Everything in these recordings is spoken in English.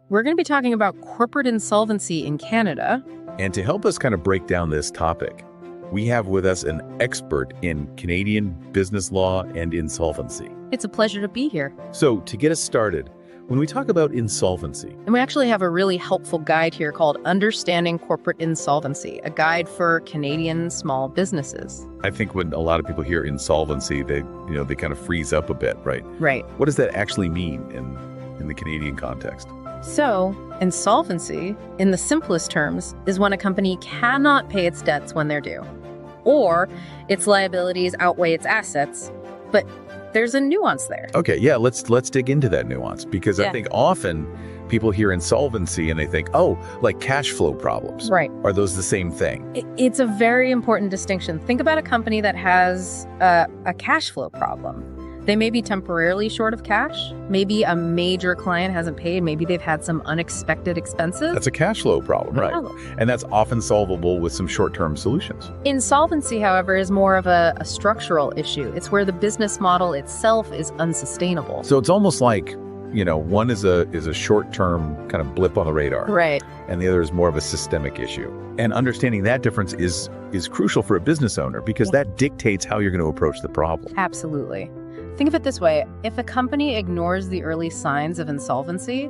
We're going to be talking about corporate insolvency in Canada. And to help us kind of break down this topic, we have with us an expert in Canadian business law and insolvency. It's a pleasure to be here. So to get us started, when we talk about insolvency, And we actually have a really helpful guide here called Understanding Corporate Insolvency, a guide for Canadian small businesses. I think when a lot of people hear insolvency, they kind of freeze up a bit, right? Right. What does that actually mean in the Canadian context? So, insolvency, in the simplest terms, is when a company cannot pay its debts when they're due, or its liabilities outweigh its assets, but there's a nuance there. Okay, yeah, let's dig into that nuance, because I think often people hear insolvency and they think, oh, like cash flow problems. Right. Are those the same thing? It's a very important distinction. Think about a company that has a cash flow problem. They may be temporarily short of cash. Maybe a major client hasn't paid. Maybe they've had some unexpected expenses. That's a cash flow problem, right? And that's often solvable with some short-term solutions. Insolvency, however, is more of a structural issue. It's where the business model itself is unsustainable. So it's almost like, one is a short-term kind of blip on the radar. Right. And the other is more of a systemic issue. And understanding that difference is crucial for a business owner, because that dictates how you're going to approach the problem. Absolutely. Think of it this way. If a company ignores the early signs of insolvency,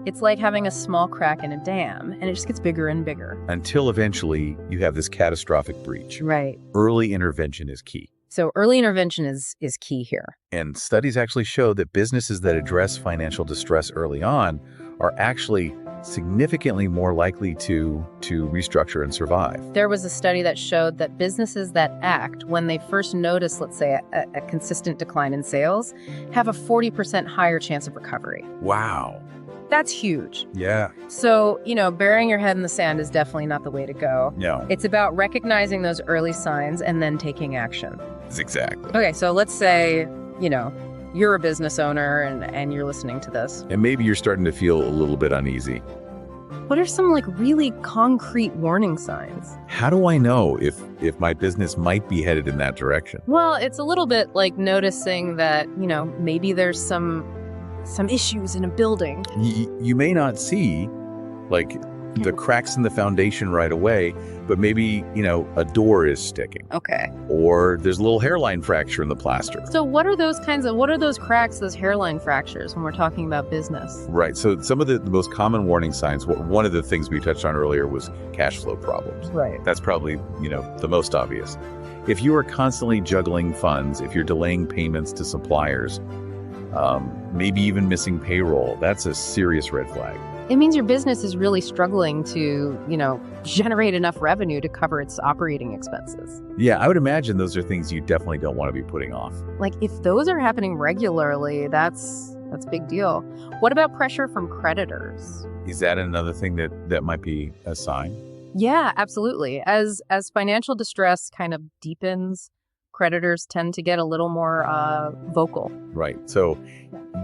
it's like having a small crack in a dam, and it just gets bigger and bigger. Until eventually you have this catastrophic breach. Right. Early intervention is key. So early intervention is key here. And studies actually show that businesses that address financial distress early on are actually significantly more likely to restructure and survive. There was a study that showed that businesses that act when they first notice, let's say, a consistent decline in sales, have a 40% higher chance of recovery. Wow. That's huge. Yeah. So, burying your head in the sand is definitely not the way to go. No. It's about recognizing those early signs and then taking action. Exactly. Okay, so let's say, you're a business owner and you're listening to this. And maybe you're starting to feel a little bit uneasy. What are some really concrete warning signs? How do I know if my business might be headed in that direction? Well, it's a little bit like noticing that, maybe there's some issues in a building. You may not see the cracks in the foundation right away, but maybe, a door is sticking. Okay. Or there's a little hairline fracture in the plaster. So what are those cracks, those hairline fractures when we're talking about business? Right. So some of the most common warning signs, one of the things we touched on earlier was cash flow problems. Right. That's probably, the most obvious. If you are constantly juggling funds, if you're delaying payments to suppliers, maybe even missing payroll, that's a serious red flag. It means your business is really struggling to, generate enough revenue to cover its operating expenses. Yeah, I would imagine those are things you definitely don't want to be putting off. If those are happening regularly, that's a big deal. What about pressure from creditors? Is that another thing that might be a sign? Yeah, absolutely. As financial distress kind of deepens, creditors tend to get a little more vocal. Right. So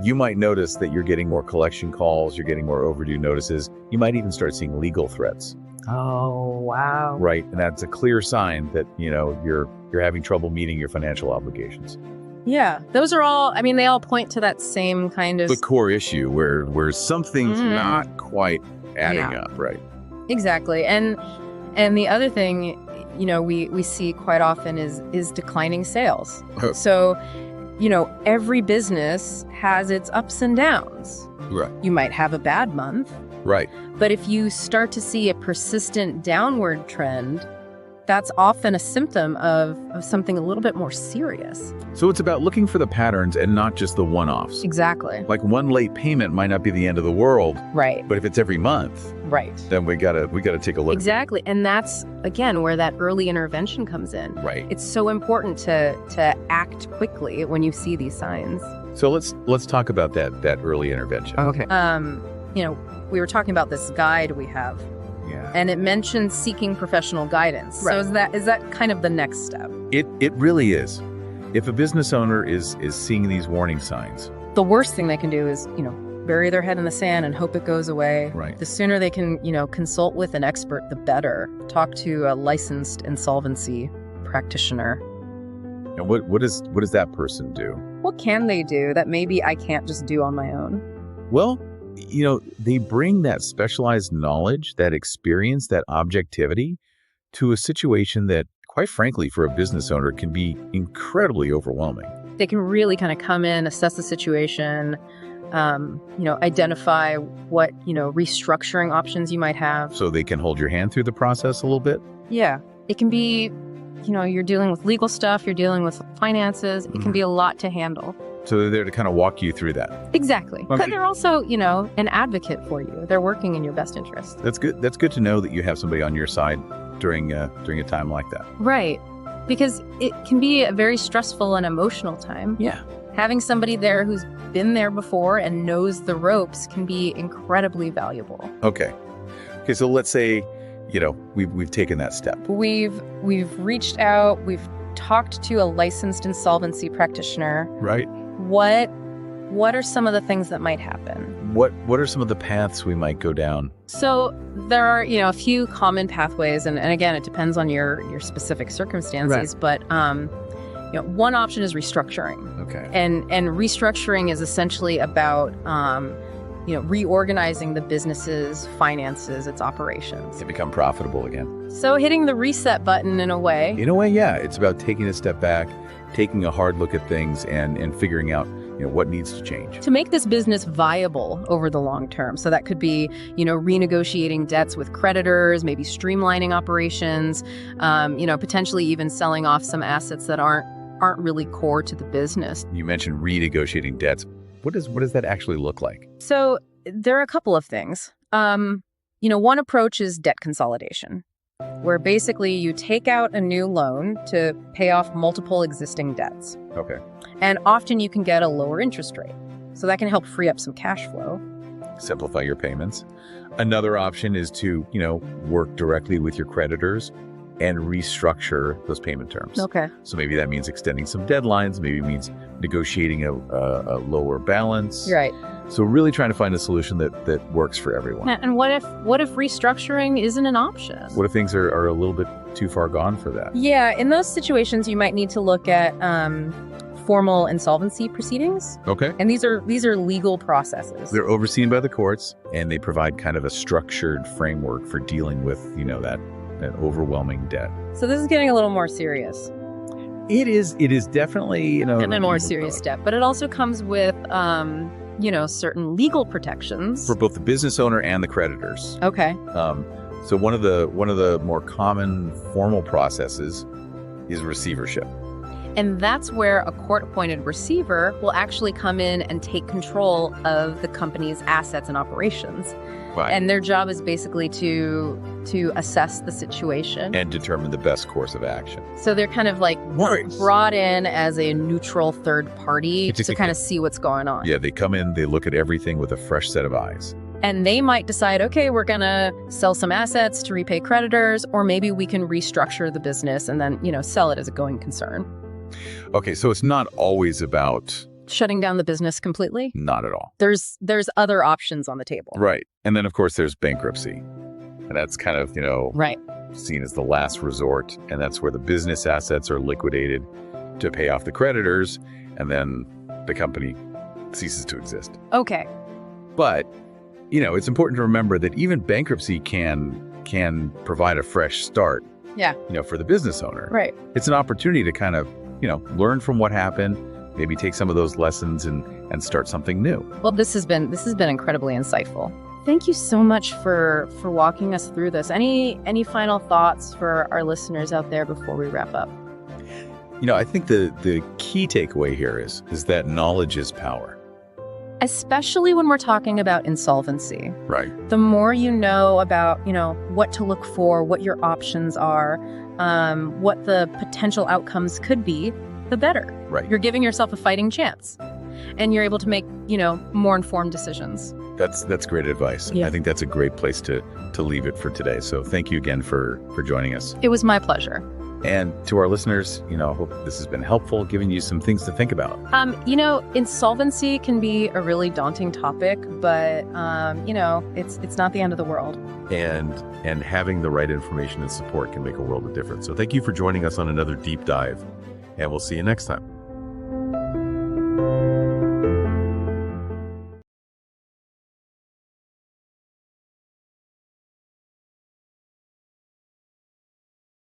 you might notice that you're getting more collection calls, you're getting more overdue notices. You might even start seeing legal threats. Oh, wow. Right. And that's a clear sign that, you're having trouble meeting your financial obligations. Yeah. Those are all, they all point to that same kind of... The core issue where something's not quite adding up, right? Exactly. And the other thing, we see quite often is declining sales. So, every business has its ups and downs. Right. You might have a bad month. Right. But if you start to see a persistent downward trend, that's often a symptom of something a little bit more serious. So it's about looking for the patterns and not just the one-offs. Exactly. Like one late payment might not be the end of the world. Right. But if it's every month, right, then we gotta take a look. Exactly. And that's, again, where that early intervention comes in. Right. It's so important to act quickly when you see these signs. So let's talk about that early intervention. Okay. We were talking about this guide we have. Yeah. And it mentions seeking professional guidance. Right. So is that kind of the next step? It really is. If a business owner is seeing these warning signs, the worst thing they can do is, bury their head in the sand and hope it goes away. Right. The sooner they can, consult with an expert, the better. Talk to a licensed insolvency practitioner. And what does that person do? What can they do that maybe I can't just do on my own? Well, they bring that specialized knowledge, that experience, that objectivity to a situation that, quite frankly, for a business owner can be incredibly overwhelming. They can really kind of come in, assess the situation, identify what, restructuring options you might have. So they can hold your hand through the process a little bit? Yeah. It can be, you're dealing with legal stuff, you're dealing with finances. It can be a lot to handle. So they're there to kind of walk you through that. Exactly. Okay. But they're also, an advocate for you. They're working in your best interest. That's good. That's good to know that you have somebody on your side during a time like that. Right. Because it can be a very stressful and emotional time. Yeah. Having somebody there who's been there before and knows the ropes can be incredibly valuable. Okay. So let's say, we've taken that step. We've reached out, we've talked to a licensed insolvency practitioner. Right. What are some of the things that might happen? What are some of the paths we might go down? So there are, a few common pathways, and again, it depends on your specific circumstances. Right. But one option is restructuring. Okay. And restructuring is essentially about reorganizing the business's finances, its operations. To become profitable again. So hitting the reset button in a way. In a way, yeah. It's about taking a step back, taking a hard look at things and figuring out what needs to change. To make this business viable over the long term. So that could be, renegotiating debts with creditors, maybe streamlining operations, potentially even selling off some assets that aren't really core to the business. You mentioned renegotiating debts. What does that actually look like? So there are a couple of things. One approach is debt consolidation, where basically you take out a new loan to pay off multiple existing debts. Okay. And often you can get a lower interest rate. So that can help free up some cash flow. Simplify your payments. Another option is to, work directly with your creditors and restructure those payment terms. Okay. So maybe that means extending some deadlines. Maybe it means negotiating a lower balance. Right. So really trying to find a solution that works for everyone. And what if restructuring isn't an option? What if things are a little bit too far gone for that? Yeah, in those situations, you might need to look at formal insolvency proceedings. Okay. And these are legal processes. They're overseen by the courts, and they provide kind of a structured framework for dealing with, that overwhelming debt. So this is getting a little more serious. It is definitely, And a more serious step. But it also comes with, certain legal protections. For both the business owner and the creditors. Okay. So one of the more common formal processes is receivership. And that's where a court-appointed receiver will actually come in and take control of the company's assets and operations. Right. And their job is basically to assess the situation. And determine the best course of action. So they're kind of like brought in as a neutral third party to kind of see what's going on. Yeah, they come in, they look at everything with a fresh set of eyes. And they might decide, okay, we're going to sell some assets to repay creditors, or maybe we can restructure the business and then, sell it as a going concern. Okay, so it's not always about shutting down the business completely? Not at all. There's other options on the table. Right. And then, of course, there's bankruptcy. And that's kind of, right, seen as the last resort. And that's where the business assets are liquidated to pay off the creditors. And then the company ceases to exist. Okay. But, it's important to remember that even bankruptcy can provide a fresh start. Yeah. For the business owner. Right. It's an opportunity to kind of, learn from what happened, maybe take some of those lessons and start something new. Well, this has been incredibly insightful. Thank you so much for walking us through this. Any final thoughts for our listeners out there before we wrap up? I think the key takeaway here is that knowledge is power. Especially when we're talking about insolvency. Right. The more you know about, what to look for, what your options are, what the potential outcomes could be, the better. Right. You're giving yourself a fighting chance. And you're able to make, more informed decisions. That's great advice. Yeah. I think that's a great place to leave it for today. So thank you again for joining us. It was my pleasure. And to our listeners, I hope this has been helpful, giving you some things to think about. Insolvency can be a really daunting topic, but, it's not the end of the world. And having the right information and support can make a world of difference. So thank you for joining us on another deep dive, and we'll see you next time.